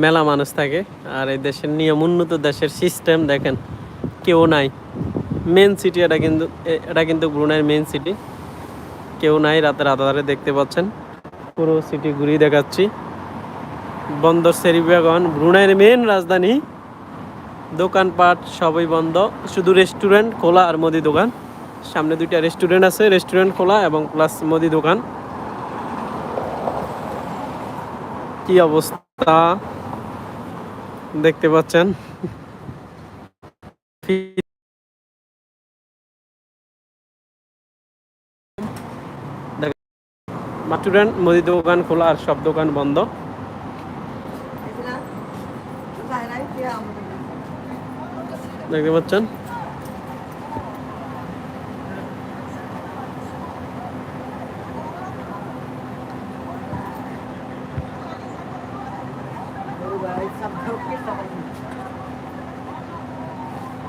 মেলা মানুষ থাকে। আর এই দেশের নিয়ম, উন্নত দেশের সিস্টেম দেখেন, কেউ নাই। মেন সিটি এটা কিন্তু ব্রুনাইয়ের মেন সিটি, কেউ নাই। রাতের আধারে দেখতে পাচ্ছেন পুরো সিটি ঘুরিয়ে দেখাচ্ছি। বন্দর সেরিবাগন ব্রুনাইয়ের মেন রাজধানী। দোকানপাট সবই বন্ধ, শুধু রেস্টুরেন্ট খোলা আর মুদি দোকান। সামনে 2টা রেস্টুরেন্ট আছে, রেস্টুরেন্ট খোলা এবং প্লাস মুদি দোকান। কি অবস্থা দেখতে পাচ্ছেন। রেস্টুরেন্ট, মুদি দোকান খোলা আর সব দোকান বন্ধ। দেখতে পাচ্ছেন।